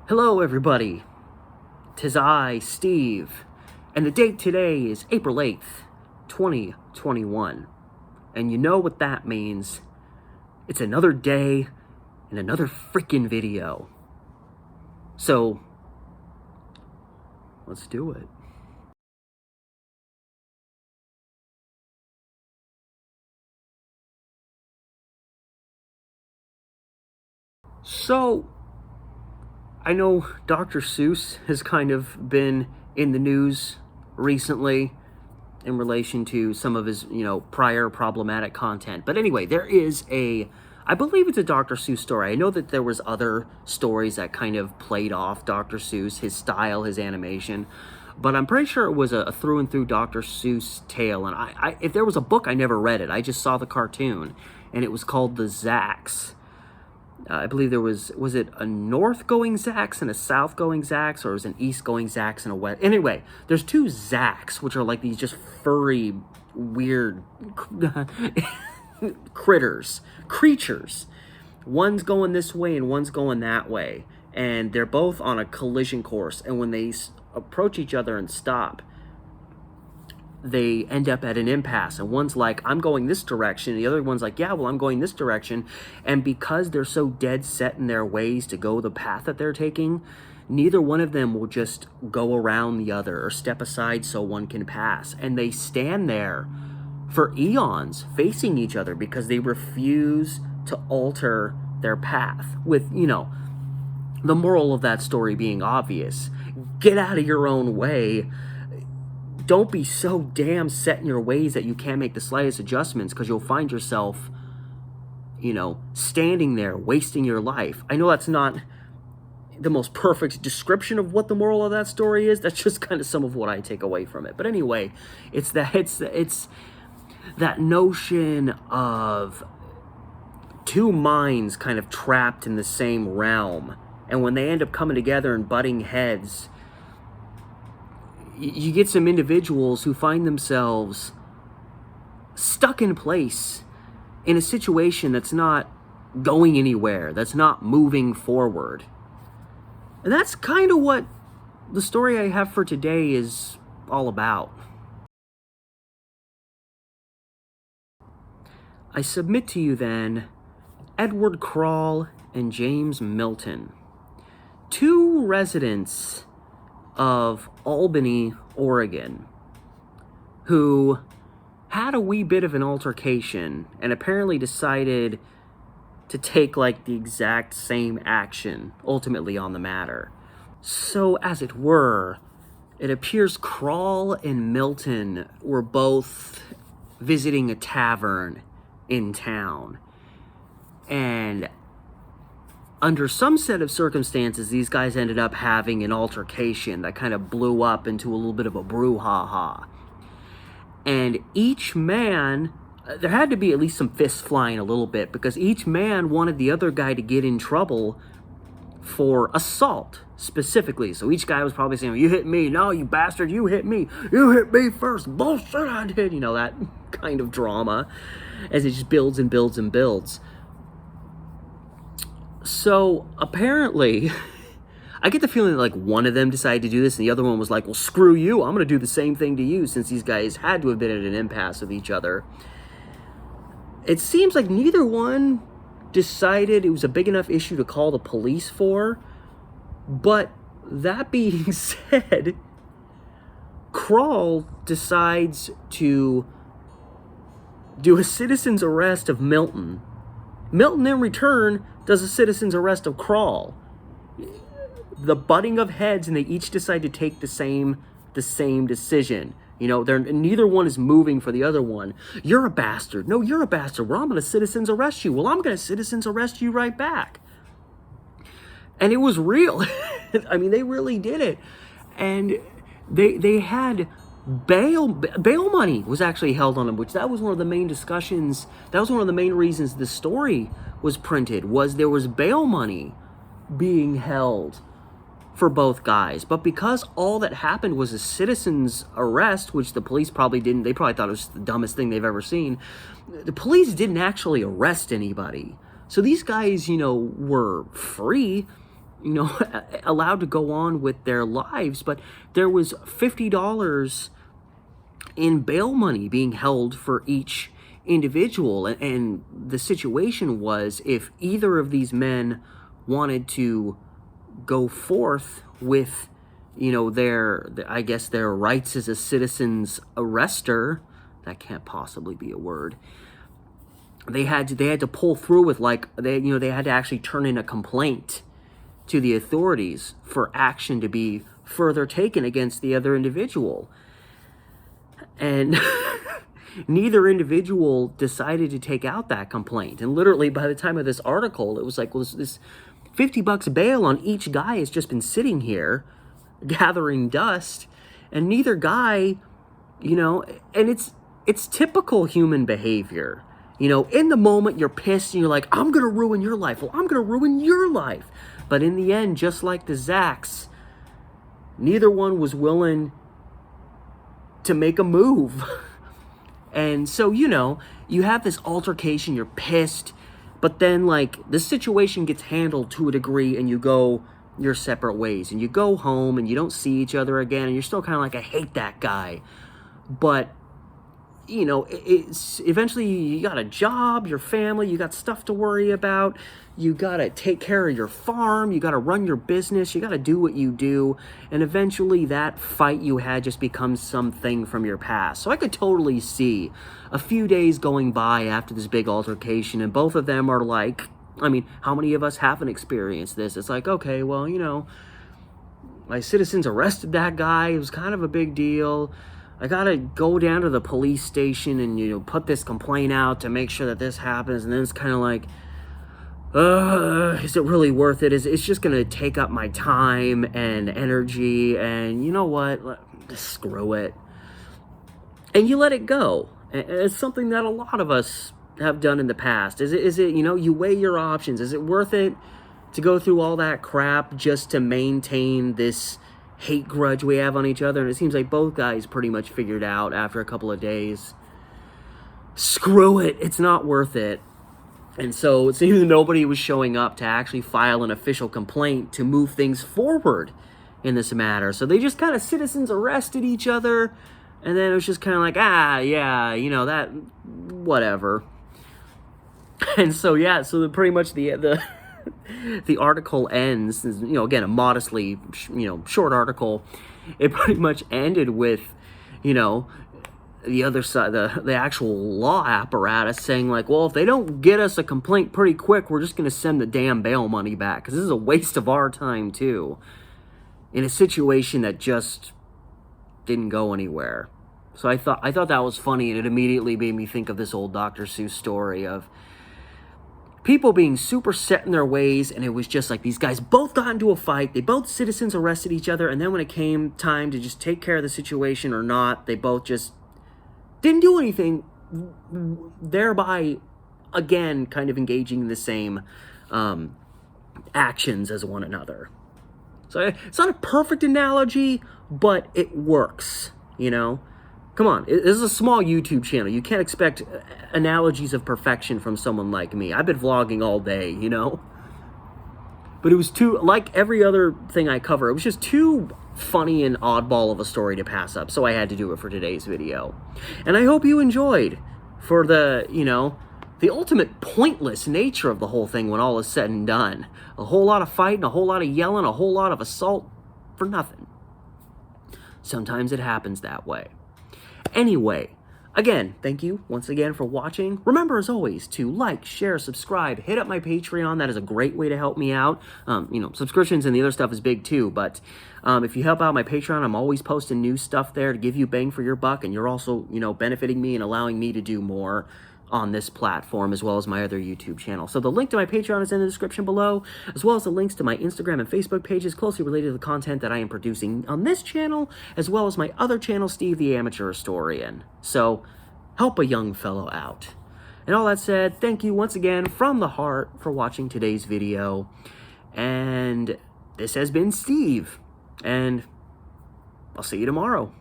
Hello, everybody. 'Tis I, Steve, and the date today is April 8th, 2021. And you know what that means. It's another day and another freaking video. So, let's do it. So, I know Dr. Seuss has kind of been in the news recently in relation to some of his, prior problematic content. But anyway, there is I believe it's a Dr. Seuss story. I know that there was other stories that kind of played off Dr. Seuss, his style, his animation. But I'm pretty sure it was a through and through Dr. Seuss tale. And if there was a book, I never read it. I just saw the cartoon. And it was called The Zacks. I believe there was it a north-going Zax and a south-going Zax, or was it an east-going Zax and a west? Anyway, there's two Zax, which are like these just furry, weird creatures. One's going this way and one's going that way. And they're both on a collision course. And when they approach each other and stop, they end up at an impasse, and one's like, I'm going this direction, and the other one's like, yeah, well, I'm going this direction. And because they're so dead set in their ways to go the path that they're taking, neither one of them will just go around the other or step aside so one can pass. And they stand there for eons facing each other because they refuse to alter their path, with, the moral of that story being obvious. Get out of your own way. Don't be so damn set in your ways that you can't make the slightest adjustments, because you'll find yourself, standing there wasting your life. I know that's not the most perfect description of what the moral of that story is. That's just kind of some of what I take away from it. But anyway, it's that notion of two minds kind of trapped in the same realm. And when they end up coming together and butting heads, you get some individuals who find themselves stuck in place in a situation that's not going anywhere, that's not moving forward. And that's kind of what the story I have for today is all about. I submit to you then Edward Crawl and James Milton, two residents of Albany, Oregon, who had a wee bit of an altercation and apparently decided to take like the exact same action ultimately on the matter. So, as it were, it appears Crawl and Milton were both visiting a tavern in town, and under some set of circumstances, these guys ended up having an altercation that kind of blew up into a little bit of a brouhaha. And each man, there had to be at least some fists flying a little bit, because each man wanted the other guy to get in trouble for assault, specifically. So each guy was probably saying, you hit me, no, you bastard, you hit me first, bullshit I did, that kind of drama, as it just builds and builds and builds. So, apparently, I get the feeling that, one of them decided to do this, and the other one was like, well, screw you, I'm going to do the same thing to you, since these guys had to have been at an impasse with each other. It seems like neither one decided it was a big enough issue to call the police for, but that being said, Crawl decides to do a citizen's arrest of Milton. Milton, in return, does a citizen's arrest of Crawl. The butting of heads, and they each decide to take the same decision. Neither one is moving for the other one. You're a bastard. No, you're a bastard. Well, I'm going to citizen's arrest you. Well, I'm going to citizen's arrest you right back. And it was real. I mean, they really did it. And they had bail money was actually held on them, which that was one of the main discussions. That was one of the main reasons the story was printed, was there was bail money being held for both guys. But because all that happened was a citizen's arrest, which the police probably didn't, they probably thought it was the dumbest thing they've ever seen. The police didn't actually arrest anybody. So these guys, were free. allowed to go on with their lives, but there was $50 in bail money being held for each individual. And the situation was, if either of these men wanted to go forth with, their rights as a citizen's arrestor, that can't possibly be a word, they had to pull through with, they had to actually turn in a complaint to the authorities for action to be further taken against the other individual. And neither individual decided to take out that complaint. And literally, by the time of this article, it was like, well, this $50 bail on each guy has just been sitting here gathering dust, and neither guy, and it's typical human behavior. In the moment you're pissed and you're like, I'm gonna ruin your life. Well, I'm gonna ruin your life. But in the end, just like the Zacks, neither one was willing to make a move. And so, you have this altercation, you're pissed, but then the situation gets handled to a degree and you go your separate ways and you go home and you don't see each other again, and you're still kind of like, I hate that guy. But it's eventually, you got a job, your family, you got stuff to worry about, you got to take care of your farm, you got to run your business, you got to do what you do, and eventually that fight you had just becomes something from your past. So I could totally see a few days going by after this big altercation, and both of them are like, how many of us haven't experienced this? It's like, okay, well, my citizens arrested that guy, it was kind of a big deal, I gotta go down to the police station and, put this complaint out to make sure that this happens. And then it's kind of like, is it really worth it? It's just gonna take up my time and energy, and you know what? Screw it. And you let it go. It's something that a lot of us have done in the past. Is it, you weigh your options. Is it worth it to go through all that crap just to maintain this hate grudge we have on each other? And it seems like both guys pretty much figured out after a couple of days, screw it, it's not worth it. And so it seems nobody was showing up to actually file an official complaint to move things forward in this matter. So they just kind of citizens arrested each other, and then it was just kind of like, yeah, that, whatever. And so, yeah, so pretty much the article ends, again, a modestly, short article. It pretty much ended with, the other side, the actual law apparatus saying well, if they don't get us a complaint pretty quick, we're just going to send the damn bail money back, because this is a waste of our time too, in a situation that just didn't go anywhere. So I thought that was funny, and it immediately made me think of this old Dr. Seuss story of people being super set in their ways, and it was just like these guys both got into a fight, they both citizens arrested each other, and then when it came time to just take care of the situation or not, they both just didn't do anything, thereby, again, kind of engaging in the same actions as one another. So it's not a perfect analogy, but it works, Come on, this is a small YouTube channel. You can't expect analogies of perfection from someone like me. I've been vlogging all day, But it was too, like every other thing I cover, it was just too funny and oddball of a story to pass up, so I had to do it for today's video. And I hope you enjoyed for the, the ultimate pointless nature of the whole thing when all is said and done. A whole lot of fighting, a whole lot of yelling, a whole lot of assault for nothing. Sometimes it happens that way. Anyway, again, thank you once again for watching. Remember, as always, to like, share, subscribe, hit up my Patreon. That is a great way to help me out. Subscriptions and the other stuff is big too, but if you help out my Patreon, I'm always posting new stuff there to give you bang for your buck, and you're also, benefiting me and allowing me to do more on this platform, as well as my other YouTube channel. So the link to my Patreon is in the description below, as well as the links to my Instagram and Facebook pages closely related to the content that I am producing on this channel, as well as my other channel, Steve the Amateur Historian. So help a young fellow out. And all that said, thank you once again from the heart for watching today's video. And this has been Steve, and I'll see you tomorrow.